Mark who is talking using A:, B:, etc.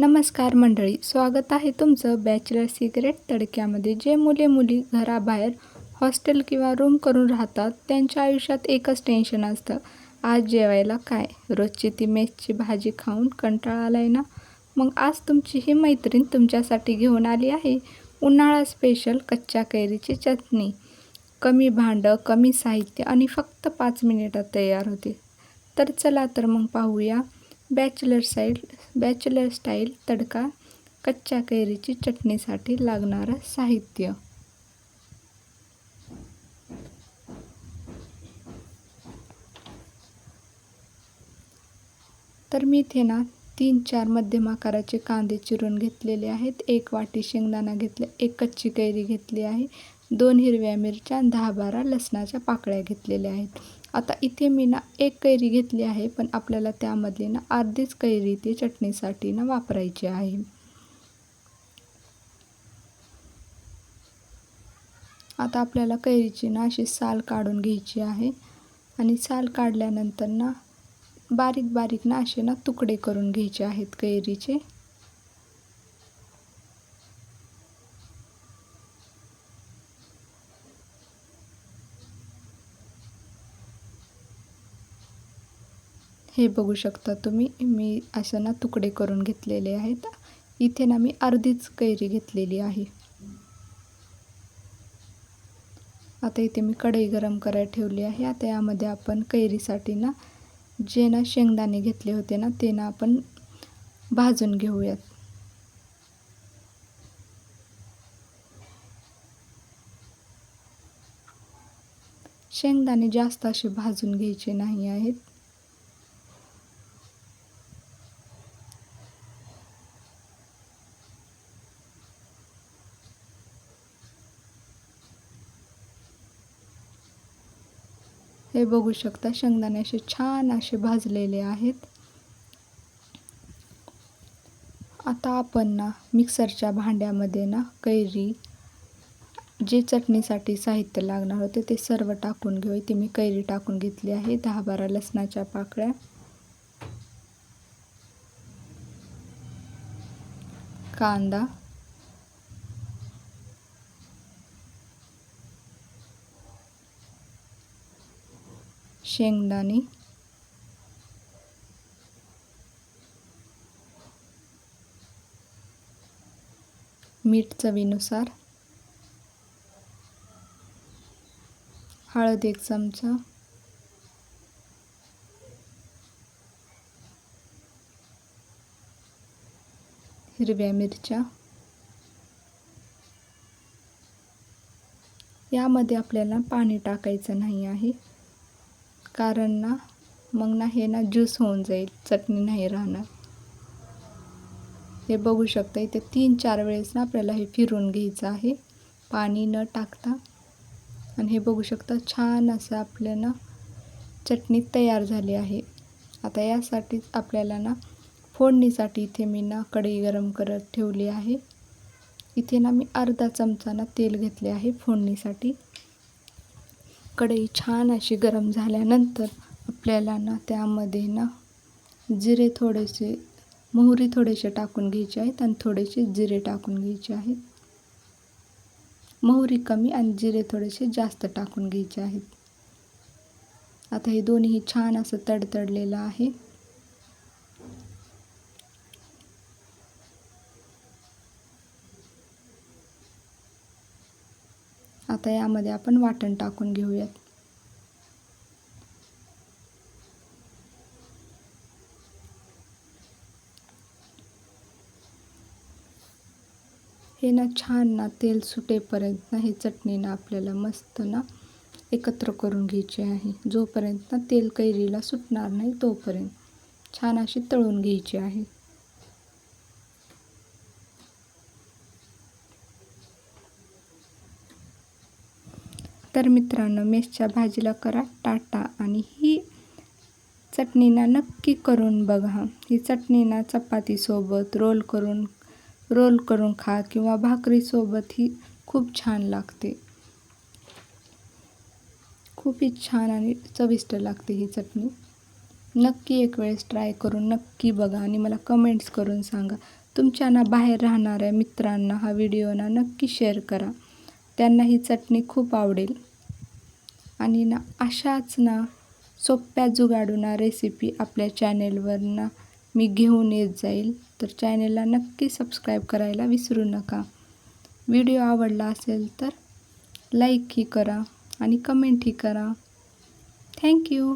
A: नमस्कार मंडळी, स्वागत आहे तुमचं बॅचलर सिक्रेट तडक्यामध्ये. जे मुली घराबाहेर हॉस्टेल किंवा रूम करून राहतात त्यांच्या आयुष्यात एकच टेन्शन असतं, आज जेवायला काय. रोजची ती मेसची भाजी खाऊन कंटाळा आलाय ना. मग आज तुमची ही मैत्रीण तुमच्यासाठी घेऊन आली आहे उन्हाळा स्पेशल कच्च्या कैरीची चटणी. कमी भांडं, कमी साहित्य आणि फक्त 5 मिनिटात तयार होते. तर चला तर मग पाहूया बॅचलर स्टाईल तडका कच्च्या कैरीची चटणीसाठी लागणारं साहित्य. तर मी इथे ना 3-4 मध्यम आकाराचे कांदे चिरून घेतलेले आहेत, 1 वाटी शेंगदाणा घेतले, 1 कच्ची कैरी घेतली आहे, 2 हिरव्या मिरच्या आणि 10-12 लसणाच्या पाकळ्या घेतलेल्या आहेत. आता इथे मी ना 1 कैरी घेतली आहे, पण आपल्याला त्यामधली ना अर्धीच कैरी ती चटणीसाठी ना वापरायची आहे. आता आपल्याला कैरीची ना अशी साल काढून घ्यायची आहे आणि साल काढल्यानंतर ना बारीक बारीक ना असे ना तुकडे करून घ्यायचे आहेत कैरीचे. हे बघू शकता तुम्ही, मी असं ना तुकडे करून घेतलेले आहेत. इथे ना मी अर्धीच कैरी घेतलेली आहे. आता इथे मी कढई गरम करायला ठेवली आहे. आता यामध्ये आपण कैरीसाठी ना जे ना शेंगदाणे घेतले होते ना ते ना आपण भाजून घेऊयात. शेंगदाणे जास्त असे भाजून घ्यायचे नाही आहेत. हे बघू शकता, शेंगदाणे असे छान असे भाजलेले आहेत. आता आपण ना मिक्सरच्या भांड्यामध्ये ना कैरी, जे चटणीसाठी साहित्य लागणार होते ते सर्व टाकून घेऊ. इथे मी कैरी टाकून घेतली आहे, 10-12 लसणाच्या पाकळ्या, कांदा, शेंगदाणे, मीठ चवीनुसार, हळद 1 चमचा, हिरव्या मिरच्या. यामध्ये आपल्याला पाणी टाकायचं नाही आहे, कारण ना मग ना हे ना ज्यूस होऊन जाईल, चटणी नाही राहणार. हे बघू शकता, इथे 3-4 वेळेस ना आपल्याला हे फिरून घ्यायचं आहे पाणी न टाकता. आणि हे बघू शकता, छान असं आपलं ना चटणी तयार झाली आहे. आता यासाठी आपल्याला ना फोडणीसाठी इथे मी ना कढई गरम करत ठेवली आहे. इथे ना मी अर्धा चमचा ना तेल घेतले आहे फोडणीसाठी. कढई छान अशी गरम झाल्यानंतर आपल्याला ना त्यामध्ये ना जिरे थोडेसे, मोहरी थोडेसे टाकून घ्यायचे आहेत आणि थोडेसे जिरे टाकून घ्यायचे आहेत. मोहरी कमी आणि जिरे थोडेसे जास्त टाकून घ्यायचे आहेत. आता हे दोन्ही छान असं तडतडलेलं आहे. आता यामध्ये आपण वाटण टाकून घेऊयात. हे ना छान ना तेल सुटेपर्यंत ना हे चटणी ना आपल्याला मस्त ना एकत्र करून घ्यायची आहे. जोपर्यंत ना तेल कैरीला सुटणार नाही तोपर्यंत छान अशी तळून घ्यायची आहे. तर मित्रांनो, मेसच्या भाजीला करा टाटा आणि ही चटणी ना नक्की करून बघा. ही चटणी ना चपातीसोबत रोल करून खा किंवा भाकरीसोबत ही खूप छान लागते. खूपच छान आणि चविष्ट लागते ही चटणी. नक्की एक वेळेस ट्राय करून नक्की बघा आणि मला कमेंट्स करून सांगा. तुमच्या बाहेर राहणाऱ्या मित्रांना हा व्हिडिओ नक्की शेअर करा. त्यांना ही चटणी खूप आवडेल. आणि अशाच सोप्या जुगाडू रेसिपी आपल्या चॅनेलवर मी घेऊन येत जाईल. तर चॅनेलला नक्की सबस्क्राईब करायला विसरू नका. व्हिडिओ आवडला असेल तर लाईकही करा आणि कमेंटही करा. थँक्यू.